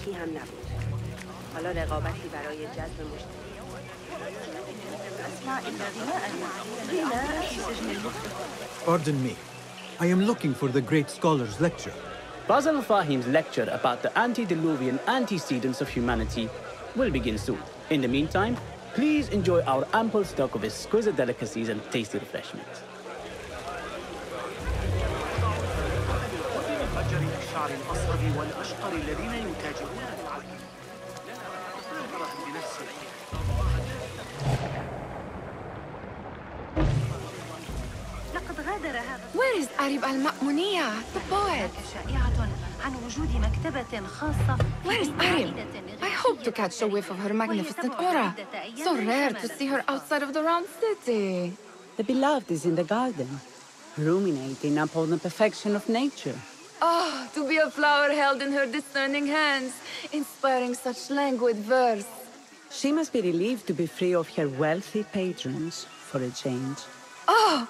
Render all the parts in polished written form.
تاریخی هم نبود. حالا رقابتی برای جذب مشتری. Pardon me. I am looking for the great scholar's lecture. Fazil Fahim's lecture about the antediluvian antecedents of humanity will begin soon. In the meantime, please enjoy our ample stock of exquisite delicacies and tasty refreshments. Where is Arib al-Ma'muniyah, the poet? Where is Arib? I hope to catch a whiff of her magnificent aura. So rare to see her outside of the round city. The beloved is in the garden, ruminating upon the perfection of nature. Oh, to be a flower held in her discerning hands, inspiring such languid verse. She must be relieved to be free of her wealthy patrons for a change. Oh,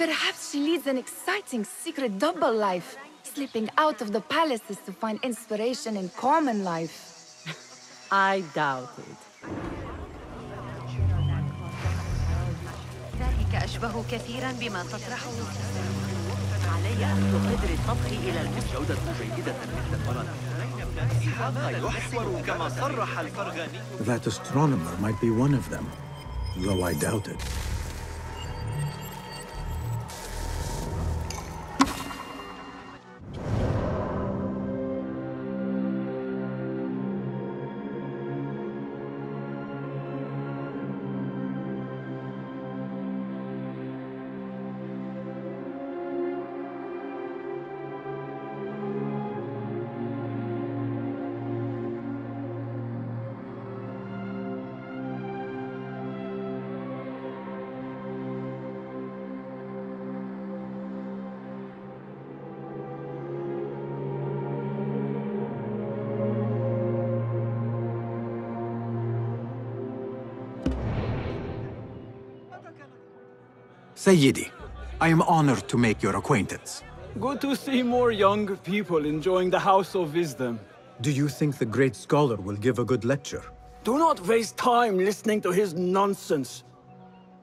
perhaps she leads an exciting secret double life, slipping out of the palaces to find inspiration in common life. I doubt it. ذلك أشبه كثيراً بما تطرحه. علي أخذ قدر الطبخ إلى الجودة جيدة مثل البرد. يحور كما صرح الفرغاني. That astronomer might be one of them, though I doubt it. Sayyidi, I am honored to make your acquaintance. Good to see more young people enjoying the House of Wisdom. Do you think the great scholar will give a good lecture? Do not waste time listening to his nonsense.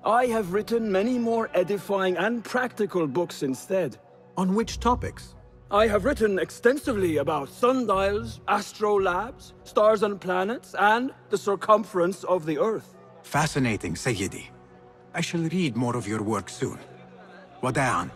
I have written many more edifying and practical books instead. On which topics? I have written extensively about sundials, astrolabes, stars and planets, and the circumference of the Earth. Fascinating, Sayyidi. I shall read more of your work soon. Wada'an.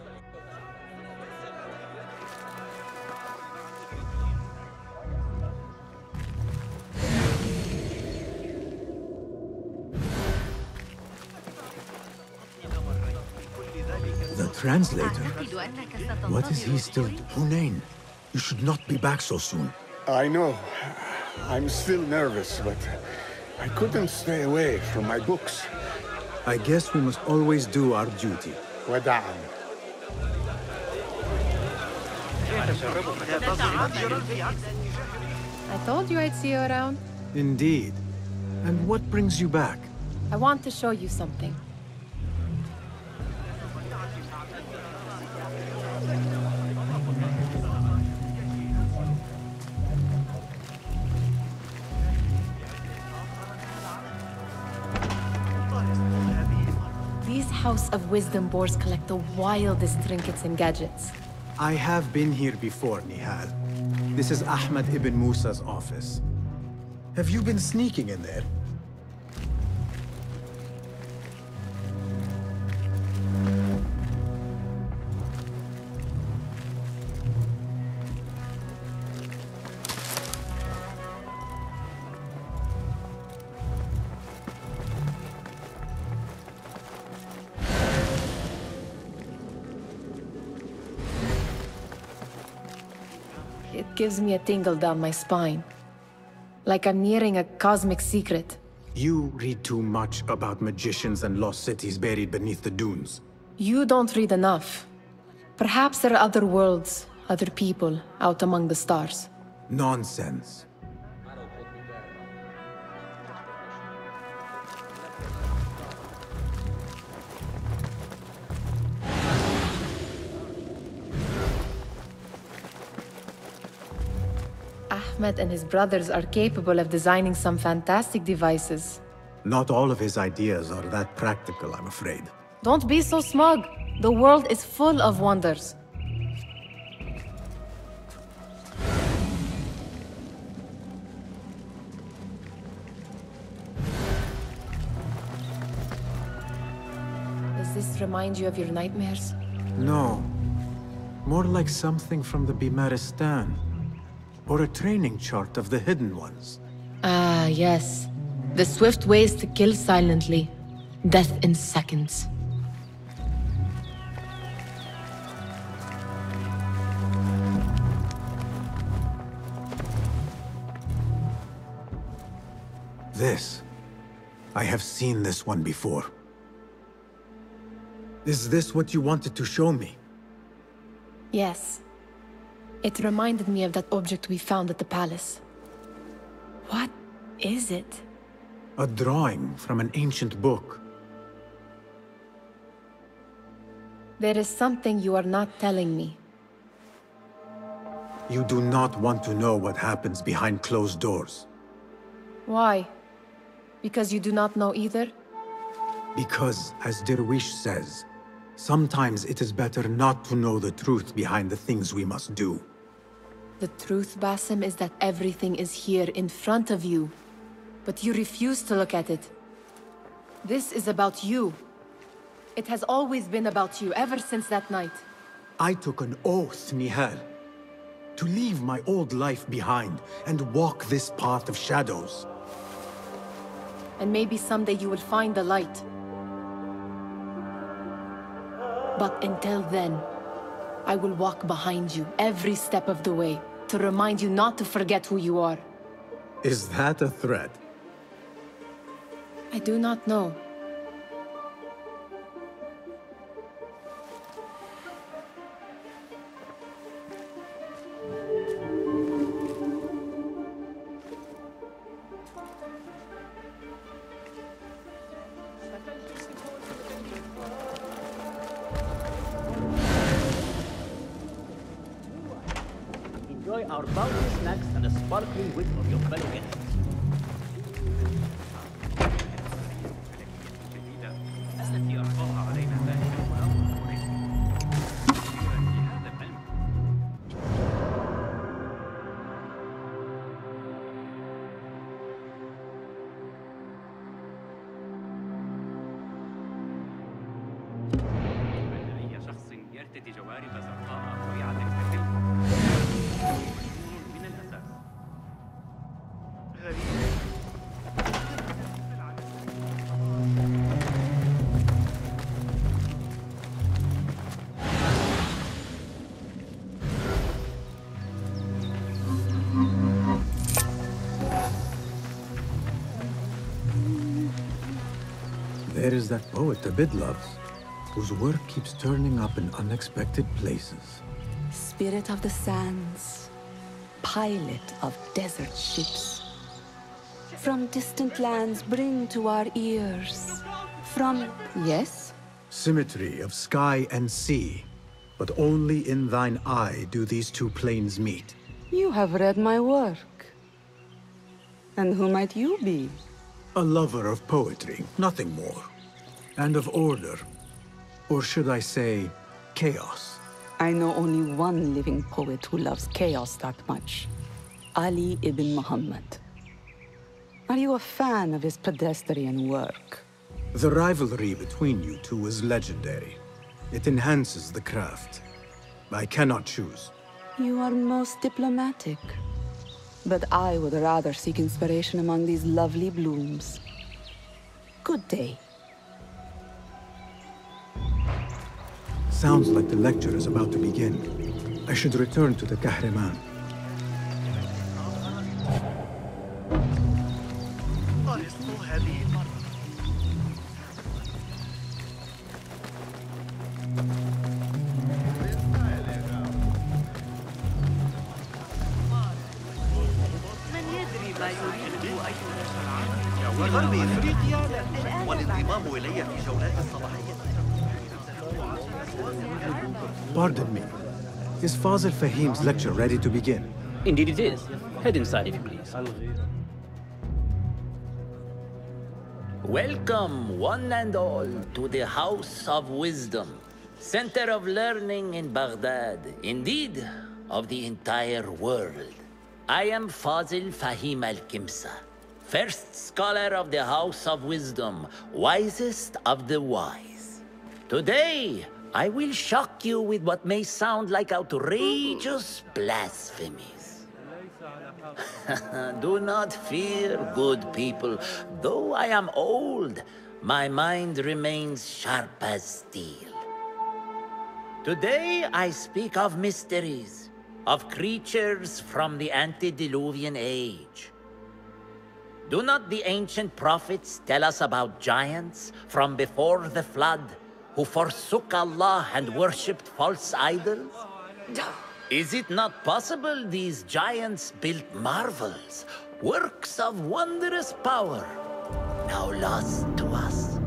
The translator? What is he still doing? Hunain, you should not be back so soon. I know. I'm still nervous, but I couldn't stay away from my books. I guess we must always do our duty. وداعاً. I told you I'd see you around. Indeed. And what brings you back? I want to show you something. These House of Wisdom boards collect the wildest trinkets and gadgets. I have been here before, Nihal. This is Ahmed ibn Musa's office. Have you been sneaking in there? It gives me a tingle down my spine. Like I'm nearing a cosmic secret. You read too much about magicians and lost cities buried beneath the dunes. You don't read enough. Perhaps there are other worlds, other people, out among the stars. Nonsense. Ahmed and his brothers are capable of designing some fantastic devices. Not all of his ideas are that practical, I'm afraid. Don't be so smug. The world is full of wonders. Does this remind you of your nightmares? No. More like something from the Bimaristan. Or a training chart of the Hidden Ones. Ah, yes. The swift ways to kill silently. Death in seconds. This. I have seen this one before. Is this what you wanted to show me? Yes. It reminded me of that object we found at the palace. What is it? A drawing from an ancient book. There is something you are not telling me. You do not want to know what happens behind closed doors. Why? Because you do not know either? Because, as Derwish says, sometimes it is better not to know the truth behind the things we must do. The truth, Basim, is that everything is here in front of you. But you refuse to look at it. This is about you. It has always been about you, ever since that night. I took an oath, Nihal, to leave my old life behind and walk this path of shadows. And maybe someday you will find the light. But until then, I will walk behind you every step of the way to remind you not to forget who you are. Is that a threat? I do not know. Enjoy our bounty snacks and the sparkling wit of your fellow guests. There is that poet Abid loves, whose work keeps turning up in unexpected places. Spirit of the sands, pilot of desert ships. From distant lands bring to our ears. From... yes? Symmetry of sky and sea, but only in thine eye do these two planes meet. You have read my work. And who might you be? A lover of poetry, nothing more. And of order. Or should I say, chaos. I know only one living poet who loves chaos that much. Ali ibn Muhammad. Are you a fan of his pedestrian work? The rivalry between you two is legendary. It enhances the craft. I cannot choose. You are most diplomatic. But I would rather seek inspiration among these lovely blooms. Good day. Sounds like the lecture is about to begin. I should return to the Kahraman. وغرب افريقيا والانضمام الي في جولات الصباحيه. Pardon me. Is Fazil Fahim's lecture ready to begin? Indeed it is. Head inside if you please. Welcome, one and all, to the House of Wisdom, center of learning in Baghdad, indeed, of the entire world. I am Fazil Fahim al-Kimsa, first scholar of the House of Wisdom, wisest of the wise. Today, I will shock you with what may sound like outrageous blasphemies. Do not fear, good people. Though I am old, my mind remains sharp as steel. Today I speak of mysteries, of creatures from the antediluvian age. Do not the ancient prophets tell us about giants from before the flood who forsook Allah and worshipped false idols? Is it not possible these giants built marvels, works of wondrous power, now lost to us?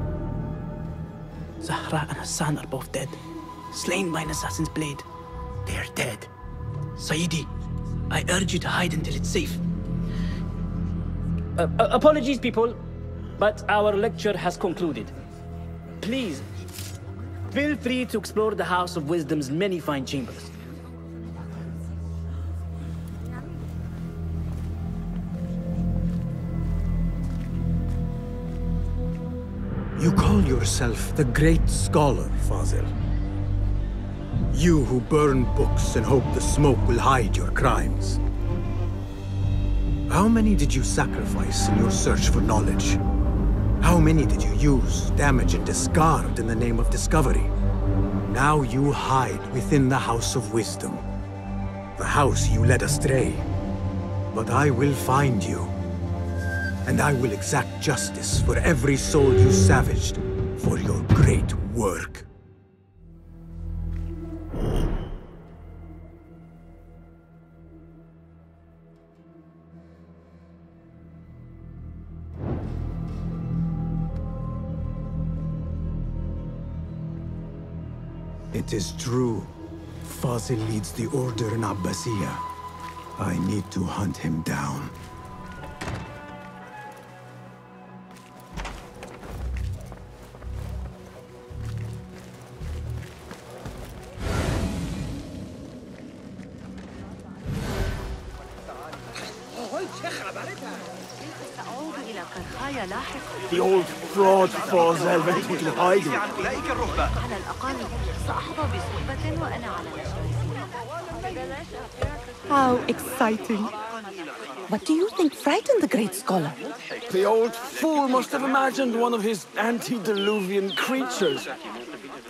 Zahra and Hassan are both dead, slain by an assassin's blade. They're dead. Sayyidi, I urge you to hide until it's safe. Apologies, people, but our lecture has concluded. Please, feel free to explore the House of Wisdom's many fine chambers. You call yourself the great scholar, Fazil. You who burn books and hope the smoke will hide your crimes. How many did you sacrifice in your search for knowledge? How many did you use, damage, and discard in the name of discovery? Now you hide within the House of Wisdom. The house you led astray. But I will find you. And I will exact justice for every soul you savaged for your great work. It is true. Fazil leads the order in Abbasiyah. I need to hunt him down. The old fraud Fazil went into hiding. على الأقل سأحظى بصحبة وأنا على How exciting. What do you think frightened the great scholar? The old fool must have imagined one of his antediluvian creatures.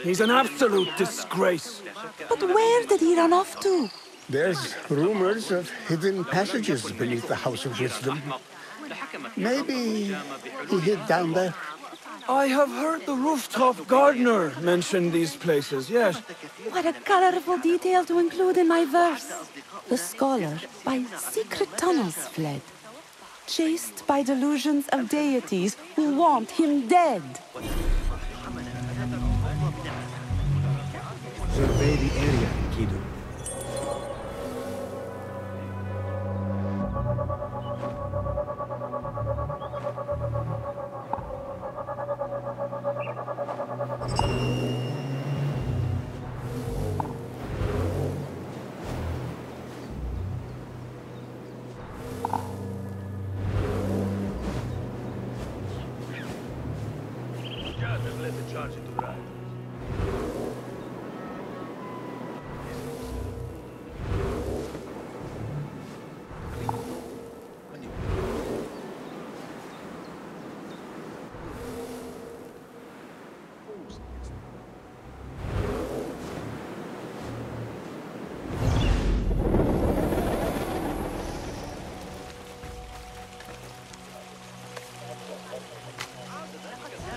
He's an absolute disgrace. But where did he run off to? There's rumors of hidden passages beneath the House of Wisdom. Maybe he hid down there. I have heard the rooftop gardener mention these places, yes. What a colorful detail to include in my verse. The scholar by secret tunnels fled, chased by delusions of deities who want him dead. Survey the area, Kidu.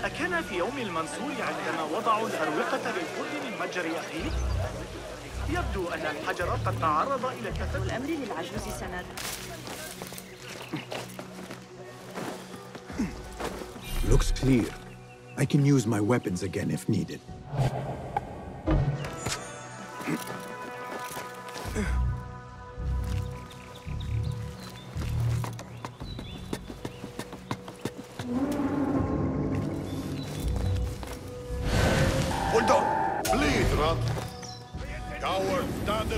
أكان في يوم المنصور عندما وضعوا الأروقة للفرن من متجر أخيه؟ يبدو أن الحجر قد تعرض إلى الكثرة. والأمر للعجوز سند. Looks clear. I can use my weapons again if needed.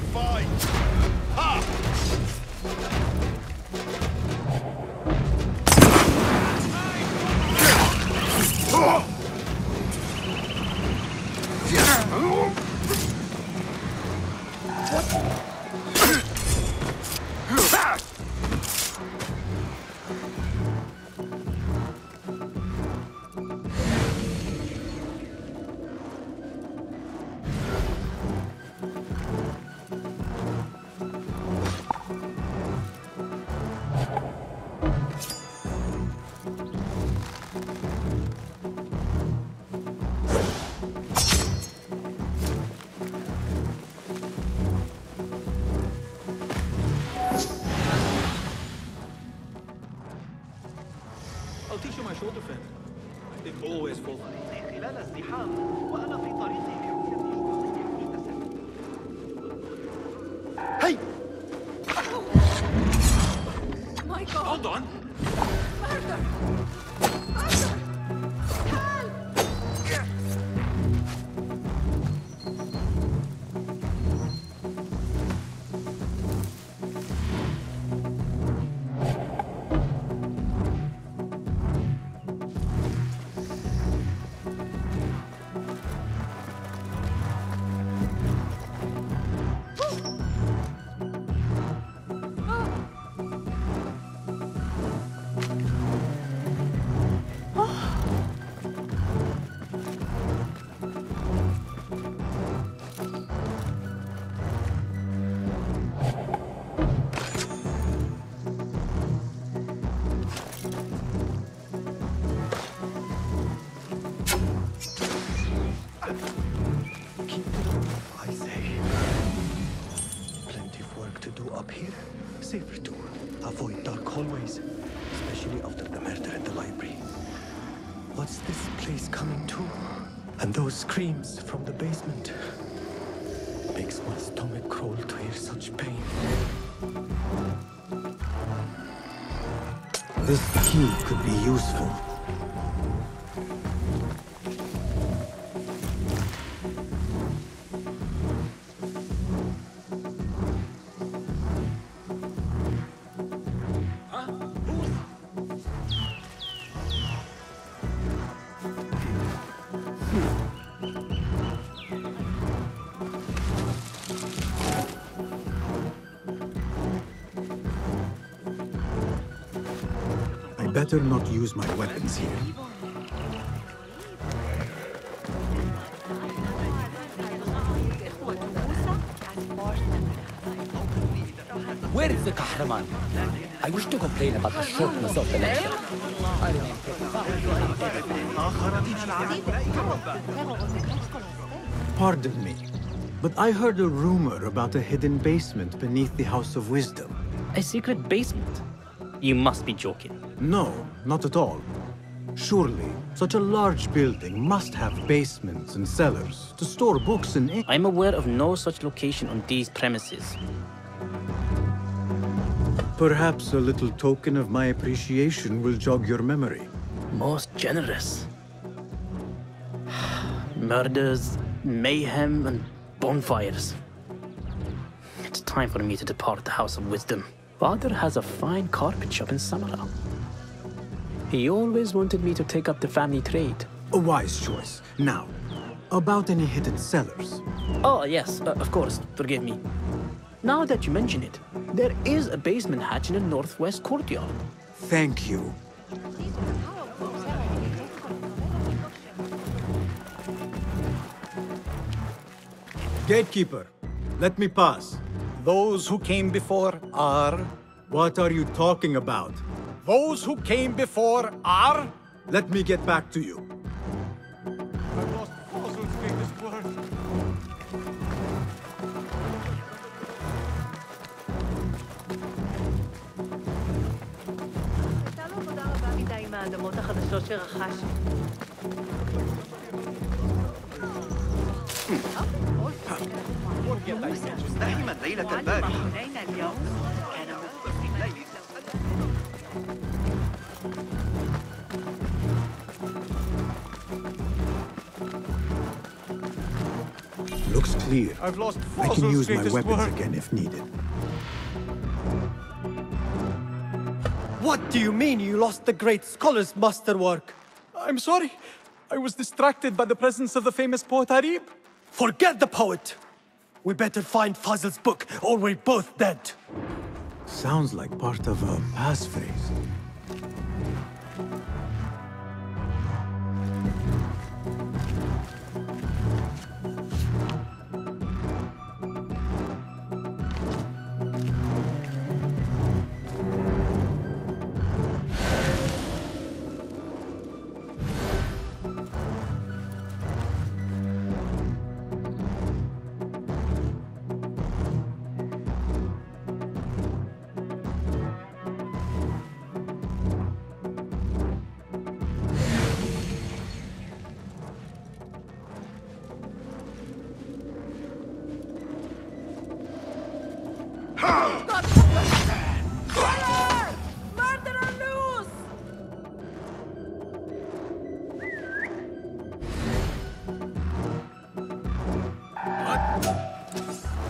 the fight! Ha! I'll teach you my shoulder fend. It always falls. خلال الزحام وأنا في طريقي Hey! My God! Hold on! Murder! Safer to avoid dark hallways, especially after the murder in the library. What's this place coming to? And those screams from the basement. Makes my stomach crawl to hear such pain. This key could be useful. Better not use my weapons here. Where is the Kahraman? I wish to complain about the shortness of the lecture. I remain Pardon me, but I heard a rumor about a hidden basement beneath the House of Wisdom. A secret basement? You must be joking. No, not at all. Surely, such a large building must have basements and cellars to store books and ink. I'm aware of no such location on these premises. Perhaps a little token of my appreciation will jog your memory. Most generous. Murders, mayhem, and bonfires. It's time for me to depart the House of Wisdom. Father has a fine carpet shop in Samara. He always wanted me to take up the family trade. A wise choice. Now, about any hidden cellars? Oh, yes, of course. Forgive me. Now that you mention it, there is a basement hatch in the northwest courtyard. Thank you. Gatekeeper, let me pass. Those who came before are... What are you talking about? Those who came before are... Let me get back to you. I lost Fazil's greatest word. مزدحما ليلة البارحة. اليوم كان Looks clear. I've lost I can Fazil's use my greatest weapons work. again if needed. What do you mean you lost the great scholar's masterwork? I'm sorry. I was distracted by the presence of the famous poet Harib. Forget the poet! We better find Fazil's book, or we're both dead. Sounds like part of a passphrase.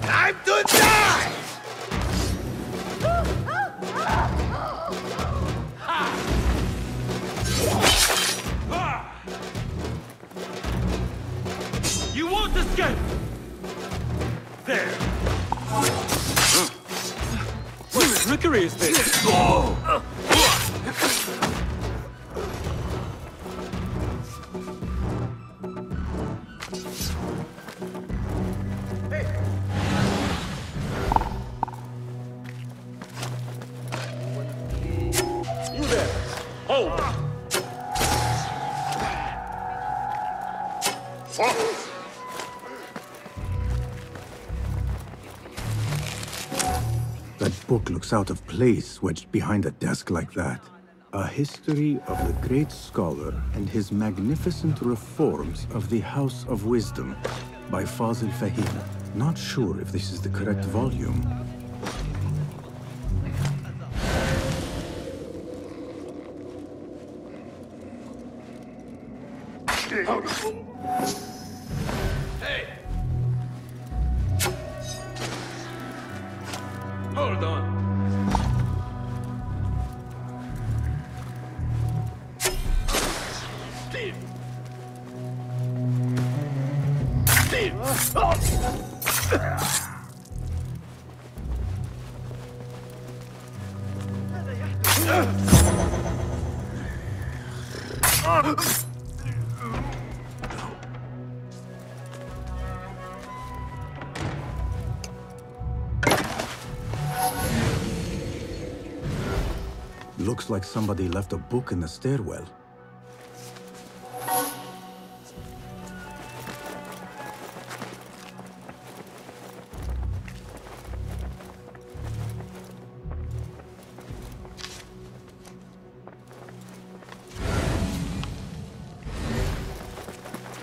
Time to die! You won't escape! There! What trickery is this? You there! Hold! That book looks out of place wedged behind a desk like that. A history of the great scholar and his magnificent reforms of the House of Wisdom by Fazil Fahim. Not sure if this is the correct volume. Hey! Hold on. Steve! Looks like somebody left a book in the stairwell.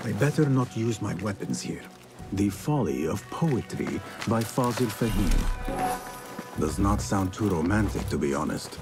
I better not use my weapons here. The Folly of Poetry by Fazil Fahim. Does not sound too romantic, to be honest.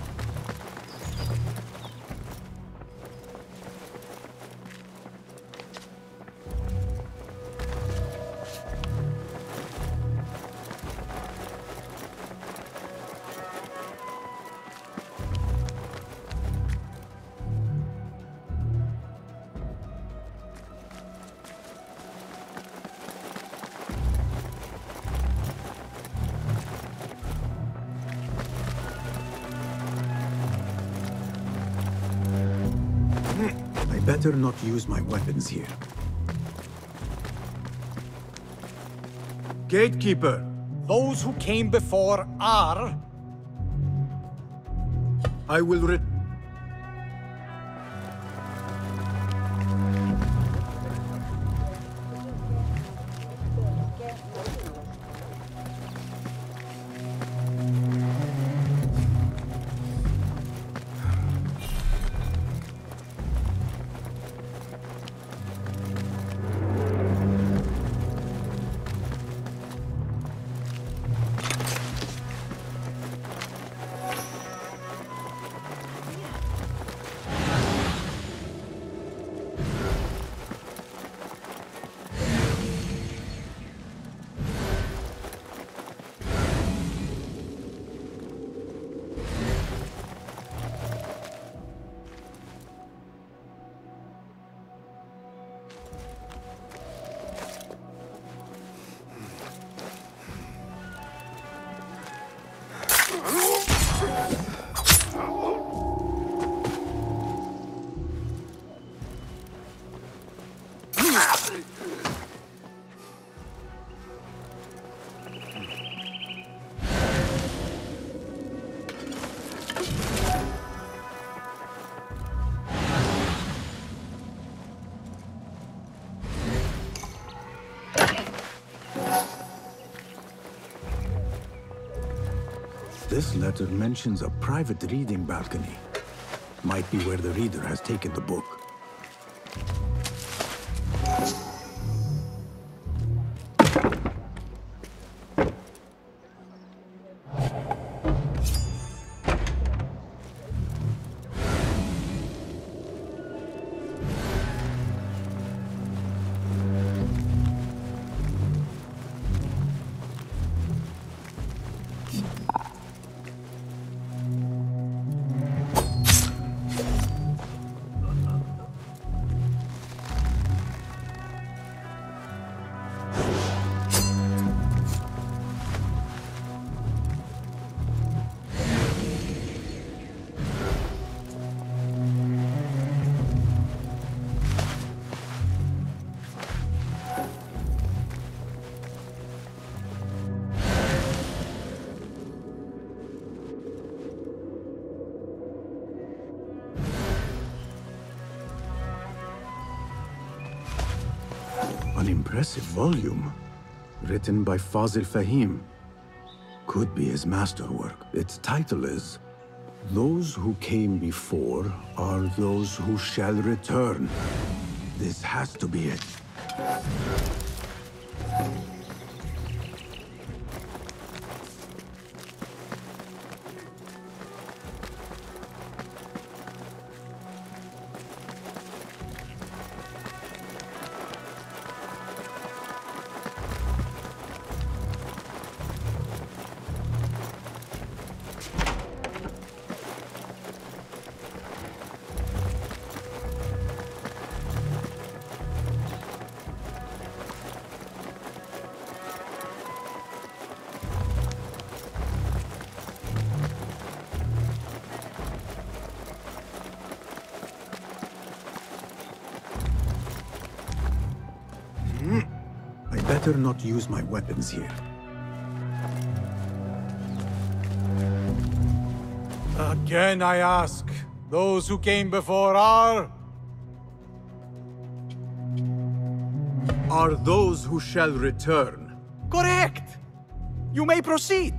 Better not use my weapons here. Gatekeeper, those who came before are... I will This letter mentions a private reading balcony. Might be where the reader has taken the book. An impressive volume, written by Fazil Fahim. Could be his masterwork. Its title is, "Those who came before are those who shall return." This has to be it. Better not use my weapons here. Again I ask, those who came before are those who shall return. correct! You may proceed!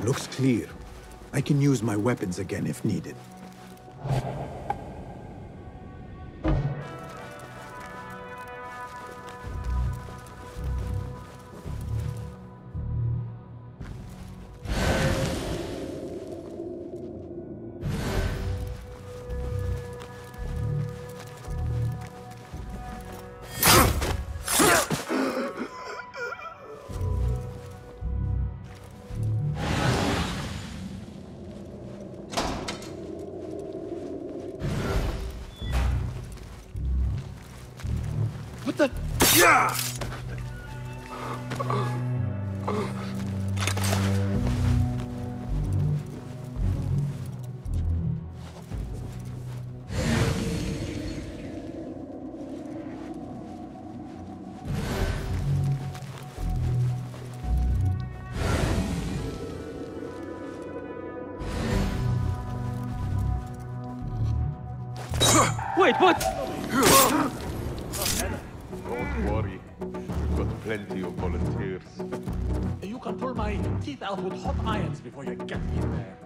Looks clear. I can use my weapons again if needed. What the? Yeah! Wait, what? Don't worry. We've got plenty of volunteers. You can pull my teeth out with hot irons before you get in there.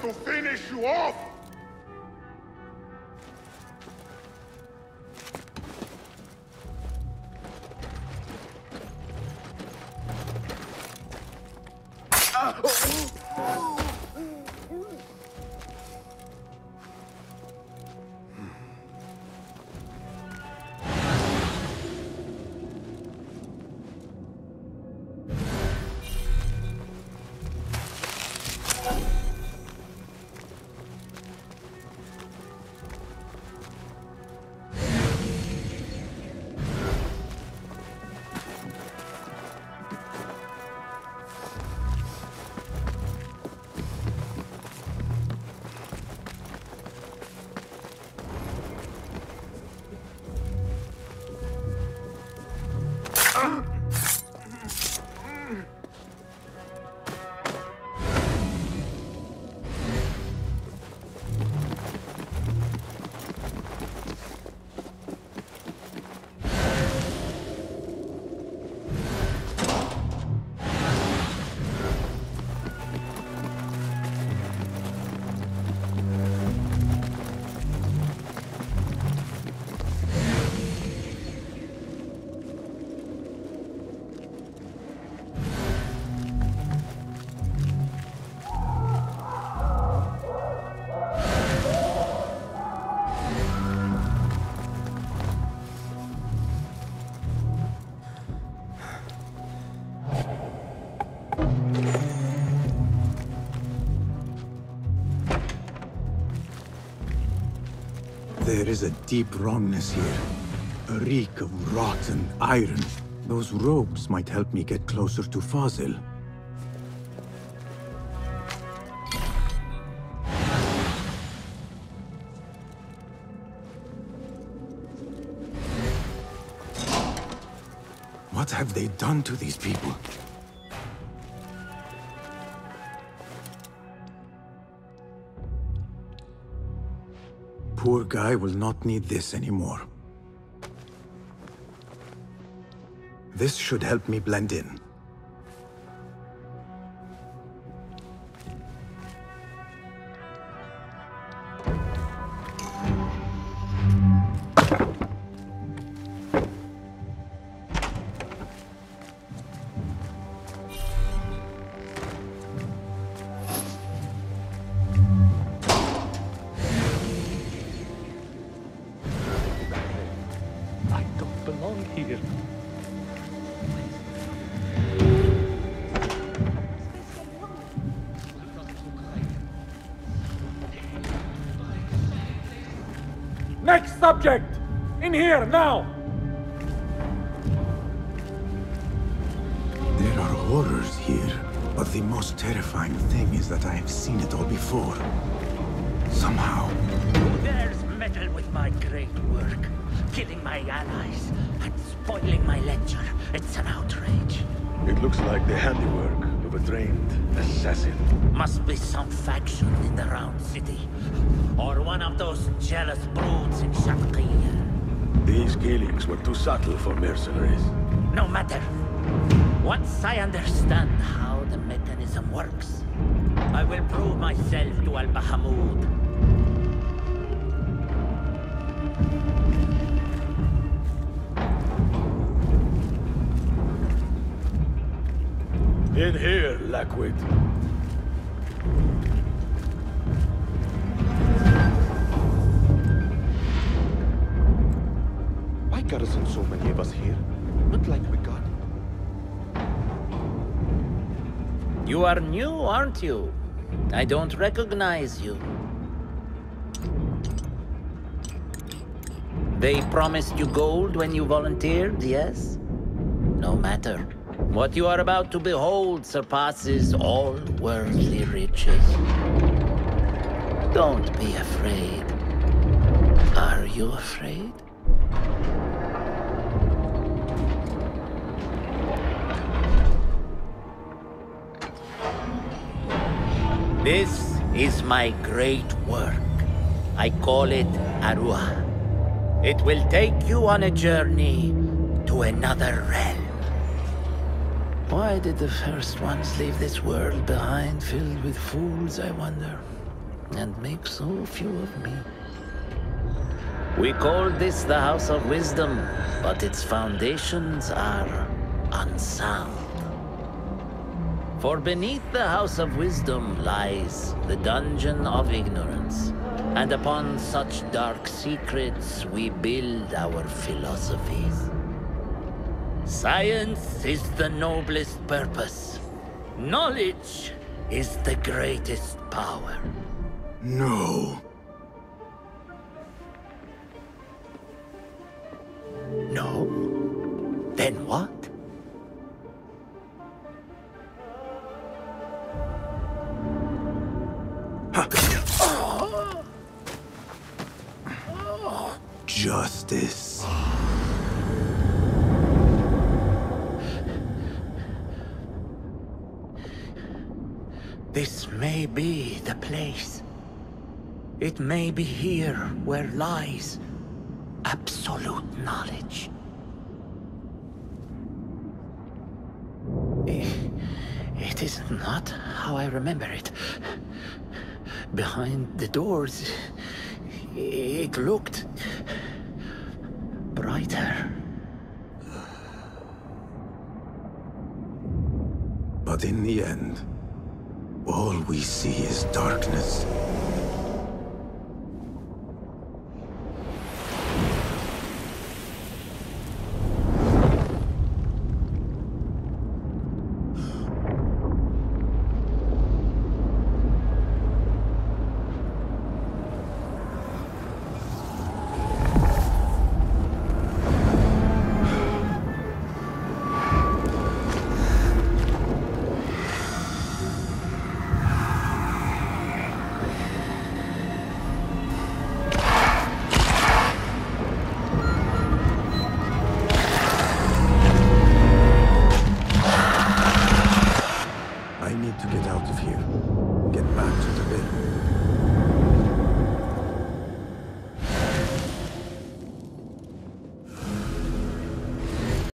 To finish you off! There is a deep wrongness here. A reek of rotten iron. Those robes might help me get closer to Fazil. What have they done to these people? Poor guy will not need this anymore. This should help me blend in. Next subject! In here, now! There are horrors here, but the most terrifying thing is that I have seen it all before. Somehow. Who dares meddle with my great work? Killing my allies and spoiling my lecture. It's an outrage. It looks like the handiwork of a trained assassin. Must be some faction in the Round City. Or one of those jealous broods in Sharqiyya. These killings were too subtle for mercenaries. No matter. Once I understand how the mechanism works, I will prove myself to Al-Bahamud. In here, Lackwit. Why garrison so many of us here? Not like we got. You are new, aren't you? I don't recognize you. They promised you gold when you volunteered, yes? No matter. What you are about to behold surpasses all worldly riches. Don't be afraid. Are you afraid? This is my great work. I call it Arua. It will take you on a journey to another realm. Why did the first ones leave this world behind, filled with fools, I wonder, and make so few of me? We call this the House of Wisdom, but its foundations are unsound. For beneath the House of Wisdom lies the Dungeon of Ignorance, and upon such dark secrets we build our philosophies. Science is the noblest purpose. Knowledge is the greatest power. No. No? Then what? Justice. This may be the place. It may be here where lies absolute knowledge. It is not how I remember it. Behind the doors, it looked brighter. But in the end, all we see is darkness.